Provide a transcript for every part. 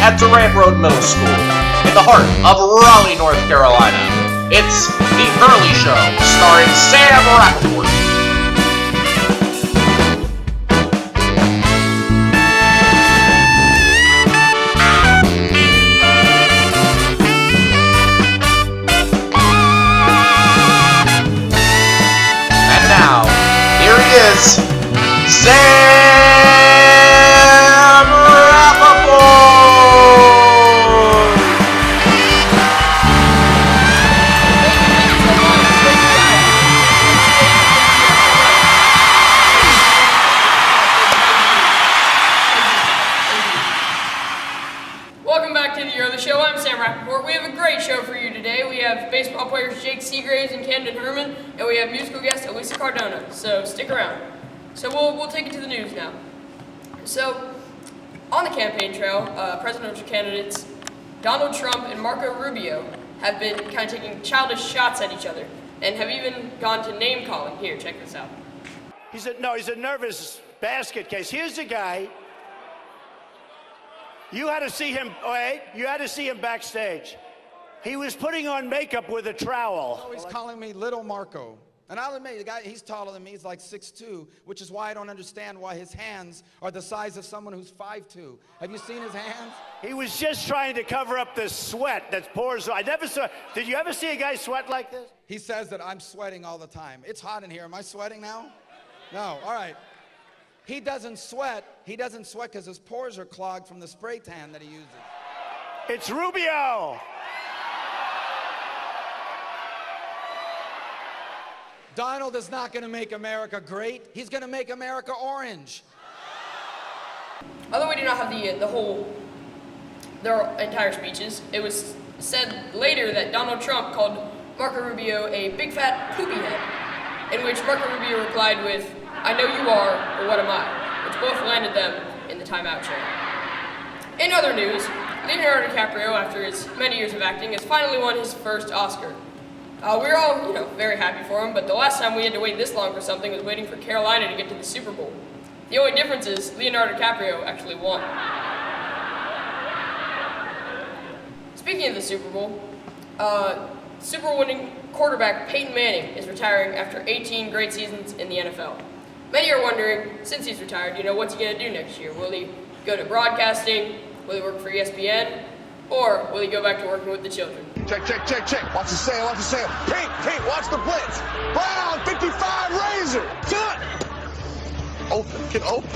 at Durant Road Middle School, in the heart of Raleigh, North Carolina. It's The Early Show, starring Sam Rappaport. And now, here he is, Sam Rappaport! Welcome back to The Early Show. I'm Sam Rappaport. We have a great show for you today. We have baseball players Seagraves and Camden Herman, and we have musical guest Elisa Cardona. So stick around. So we'll take you to the news now. So on the campaign trail, presidential candidates Donald Trump and Marco Rubio have been kind of taking childish shots at each other and have even gone to name calling. Here, check this out. He's a nervous basket case. Here's the guy. You had to see him. Wait, you had to see him backstage. He was putting on makeup with a trowel. He's calling me Little Marco. And I'll admit, the guy, he's taller than me. He's like 6'2", which is why I don't understand why his hands are the size of someone who's 5'2". Have you seen his hands? He was just trying to cover up the sweat that pours. I never saw. Did you ever see a guy sweat like this? He says that I'm sweating all the time. It's hot in here. Am I sweating now? No. All right. He doesn't sweat. He doesn't sweat because his pores are clogged from the spray tan that he uses. It's Rubio. Donald is not going to make America great. He's going to make America orange. Although we do not have their entire speeches, it was said later that Donald Trump called Marco Rubio a big fat poopy head, in which Marco Rubio replied with, "I know you are, but what am I?" which both landed them in the timeout chair. In other news, Leonardo DiCaprio, after his many years of acting, has finally won his first Oscar. We're all, very happy for him, but the last time we had to wait this long for something was waiting for Carolina to get to the Super Bowl. The only difference is Leonardo DiCaprio actually won. Speaking of the Super Bowl, Super Bowl winning quarterback Peyton Manning is retiring after 18 great seasons in the NFL. Many are wondering, since he's retired, what's he going to do next year? Will he go to broadcasting? Will he work for ESPN? Or will he go back to working with the children? Check, check, check, check. Watch the sail, watch the sail. Pink, watch the blitz. Brown, 55, Razor. Cut. Open, get open.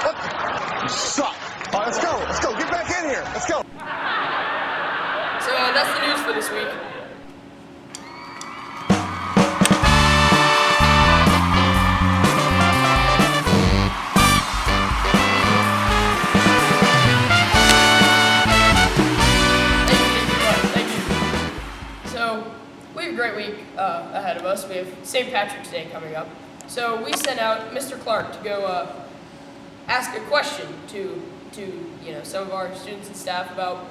What? You suck. All right, let's go. Let's go. Get back in here. Let's go. So that's the news for this week. Great week ahead of us. We have St. Patrick's Day coming up. So we sent out Mr. Clark to go ask a question to some of our students and staff about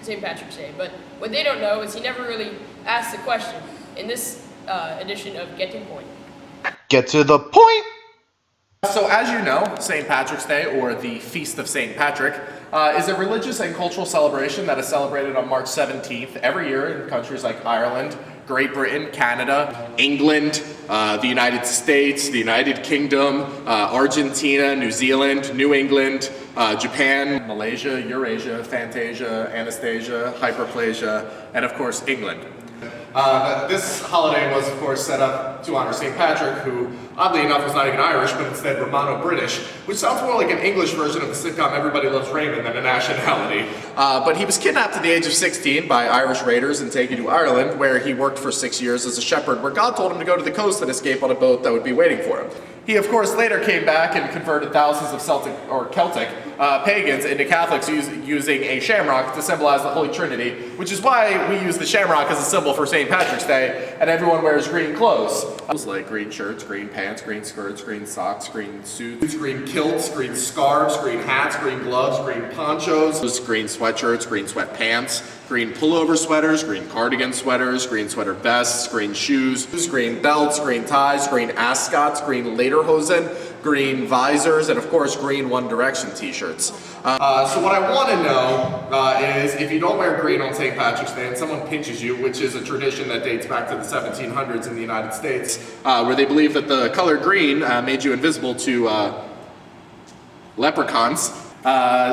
St. Patrick's Day. But what they don't know is he never really asked the question in this edition of Get to the Point. Get to the point! So as you know, St. Patrick's Day, or the Feast of St. Patrick, is a religious and cultural celebration that is celebrated on March 17th every year in countries like Ireland, Great Britain, Canada, England, the United States, the United Kingdom, Argentina, New Zealand, New England, Japan, Malaysia, Eurasia, Fantasia, Anastasia, Hyperplasia, and of course England. This holiday was, of course, set up to honor St. Patrick, who, oddly enough, was not even Irish, but instead Romano-British, which sounds more like an English version of the sitcom Everybody Loves Raymond than a nationality. But he was kidnapped at the age of 16 by Irish raiders and taken to Ireland, where he worked for 6 years as a shepherd, where God told him to go to the coast and escape on a boat that would be waiting for him. He, of course, later came back and converted thousands of Celtic pagans into Catholics using a shamrock to symbolize the Holy Trinity, which is why we use the shamrock as a symbol for St. Patrick's Day, and everyone wears green clothes. Like green shirts, green pants, green skirts, green socks, green suits, green kilts, green scarves, green hats, green gloves, green ponchos, green sweatshirts, green sweatpants, green pullover sweaters, green cardigan sweaters, green sweater vests, green shoes, green belts, green ties, green ascots, green lederhosen, green visors, and of course green One Direction t-shirts. So what I want to know is if you don't wear green on St. Patrick's Day and someone pinches you, which is a tradition that dates back to the 1700s in the United States, where they believe that the color green made you invisible to leprechauns.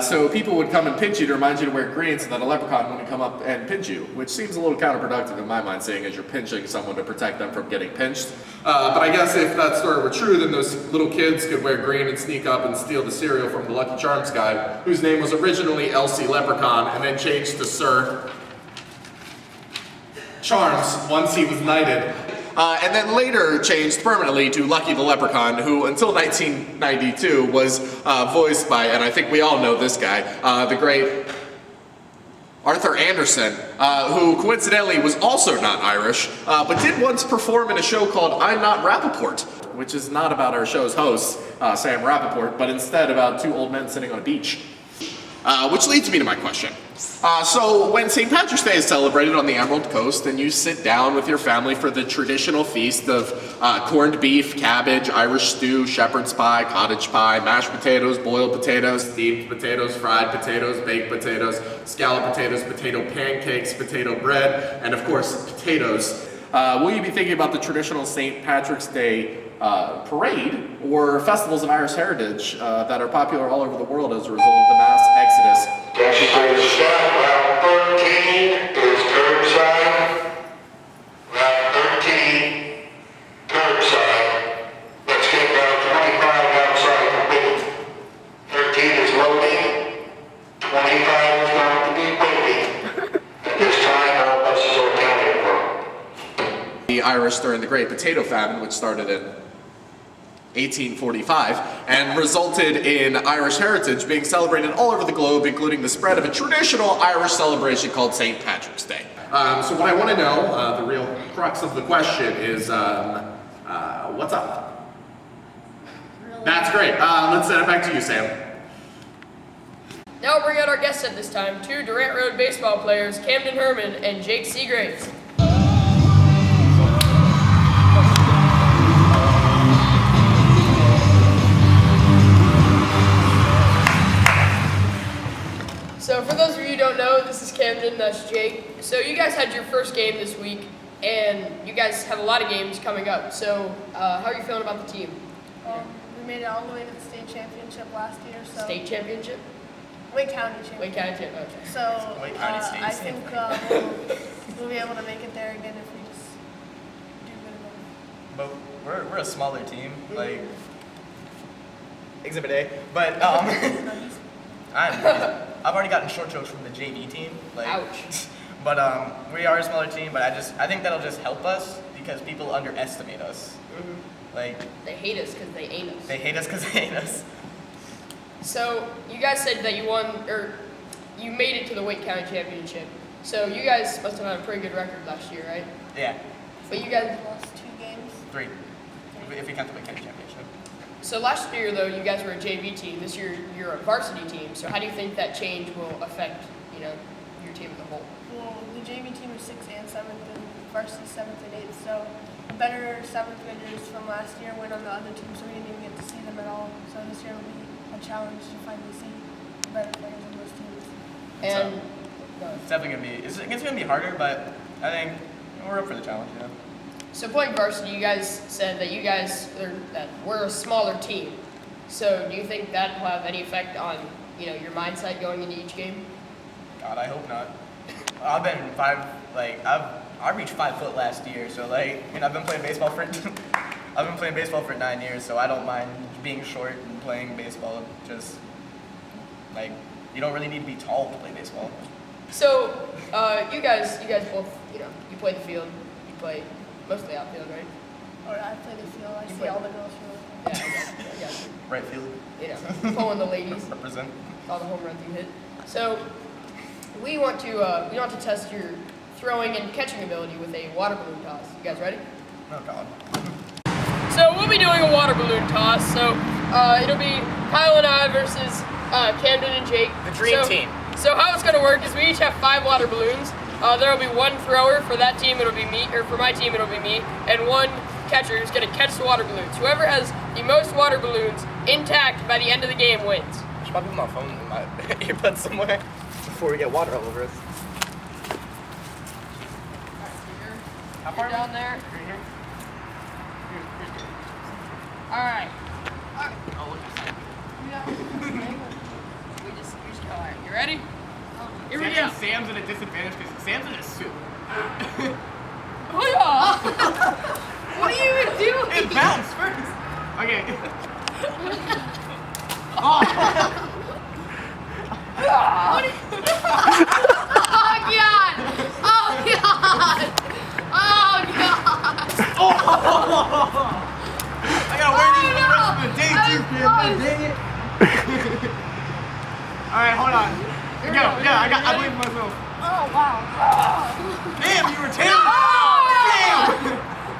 So people would come and pinch you to remind you to wear green so that a leprechaun wouldn't come up and pinch you, which seems a little counterproductive in my mind, seeing as you're pinching someone to protect them from getting pinched. But I guess if that story were true, then those little kids could wear green and sneak up and steal the cereal from the Lucky Charms guy, whose name was originally Elsie Leprechaun and then changed to Sir Charms once he was knighted. And then later changed permanently to Lucky the Leprechaun, who until 1992 was voiced by, and I think we all know this guy, the great Arthur Anderson, who coincidentally was also not Irish, but did once perform in a show called I'm Not Rappaport, which is not about our show's host, Sam Rappaport, but instead about two old men sitting on a beach. Which leads me to my question. So when St. Patrick's Day is celebrated on the Emerald Coast and you sit down with your family for the traditional feast of corned beef, cabbage, Irish stew, shepherd's pie, cottage pie, mashed potatoes, boiled potatoes, steamed potatoes, fried potatoes, baked potatoes, scalloped potatoes, potato pancakes, potato bread, and of course potatoes, will you be thinking about the traditional St. Patrick's Day parade or festivals of Irish heritage that are popular all over the world as a result of the mass exodus? Route 13 is curbside. Route 13, curbside. Let's get route 25 outside the booth. 13 is loading. 25 is going to be waiting. At this time, all buses are accounted for. The Irish during the Great Potato Famine, which started in 1845 and resulted in Irish heritage being celebrated all over the globe, including the spread of a traditional Irish celebration called St. Patrick's Day. So what I want to know, the real crux of the question is, what's up? That's great. Let's send it back to you, Sam. Now we'll bring out our guests at this time, two Durant Road baseball players, Camden Herman and Jake Seagraves. So for those of you who don't know, this is Camden, that's Jake. So you guys had your first game this week, and you guys have a lot of games coming up. So how are you feeling about the team? We made it all the way to the state championship last year. So State championship? Wake County championship. Wake County championship, okay. So I think we'll be able to make it there again if we just do good enough. But we're a smaller team, like Exhibit A. But I've already gotten short strokes from the JV team. Like, ouch. But we are a smaller team, but I think that'll just help us because people underestimate us. Mm-hmm. Like They hate us because they ain't us. they hate us because they hate us. So you guys said that you won, or you made it to the Wake County championship. So you guys must have had a pretty good record last year, right? Yeah, But you guys, We lost 2 games. 3. If we count the Wake County championship. so last year though, you guys were a JV team. This year you're a varsity team. So how do you think that change will affect, your team as a whole? Well, the JV team was 6th and 7th, and varsity 7th and 8th. So better 7th graders from last year went on the other team, so we didn't even get to see them at all. So this year will be a challenge to finally see better players on those teams. And It's definitely gonna be harder, but I think we're up for the challenge. Yeah. so playing varsity, you guys said that that we're a smaller team. So do you think that will have any effect on, your mindset going into each game? God, I hope not. I've been I reached 5 foot last year, so I've been playing baseball for 9 years, so I don't mind being short and playing baseball. Just you don't really need to be tall to play baseball. So you guys both, you play the field, you play mostly outfield, right? Or I play the field. I see play- all the girls from Yeah. Right field. Pulling the ladies, Represent. all the home runs you hit. So we want to test your throwing and catching ability with a water balloon toss. You guys ready? Oh God. So we'll be doing a water balloon toss. So it'll be Kyle and I versus Camden and Jake. The dream team. So how it's gonna work is we each have 5 water balloons. There'll be one thrower for that team. It'll be me, or for my team it'll be me, and one catcher who's gonna catch the water balloons. Whoever has the most water balloons intact by the end of the game wins. I should probably put my phone in my earbuds somewhere before we get water all over us. How far down there? Right here. All right. Oh, look at that. We just go. All right. You ready? Here we go. Sam's at a disadvantage because Sam's in a suit. Oh yeah. What are you even doing? It bounced first. Okay. Oh God! Oh God! Oh God! I gotta wear these for the rest of the day too, kid. Dang it. Alright, hold on. Here we go. Yeah, I believe in myself. Oh, wow. Damn, you were terrible. Damn!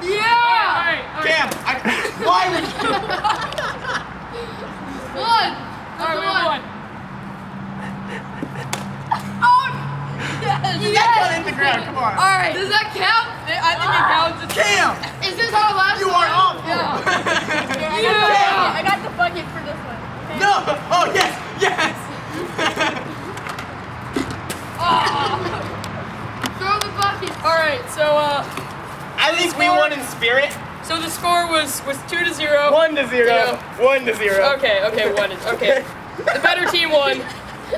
Yeah! Damn! Why would you? One! Alright, we won! Oh, yes. That got hit the ground, come on. Alright! Does that count? I think it counts. Damn! Is this our last You one? are awful! Yeah. I got the bucket for this one. Okay. No! Oh, yes! Yes! Throw the bucket. Alright, so At least we won in spirit. so the score was 2-0. 1-0. 1-0. Okay, okay. The better team won,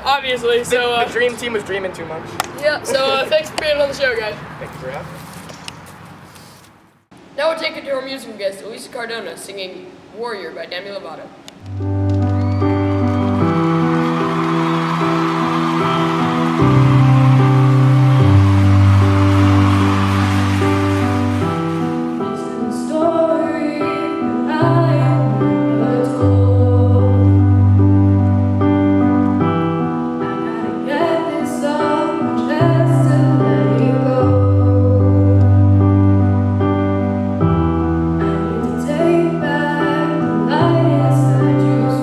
obviously. So The dream team was dreaming too much. yeah, so thanks for being on the show, guys. Thank you for having me. Now we'll take it to our musical guest, Elisa Cardona, singing Warrior by Demi Lovato. Take back the light inside you.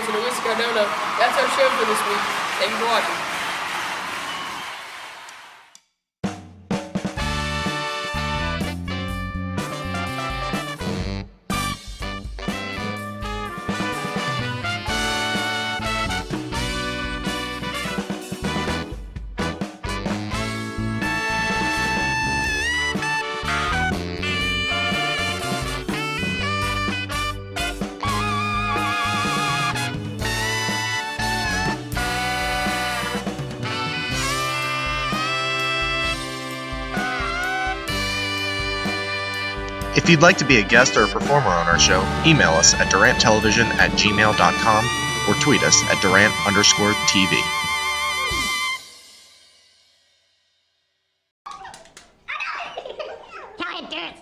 Seagraves and Elisa Cardona. That's our show for this week. Thank you for watching. If you'd like to be a guest or a performer on our show, email us at duranttelevision@gmail.com or tweet us at Durant_TV. Go ahead, Durant.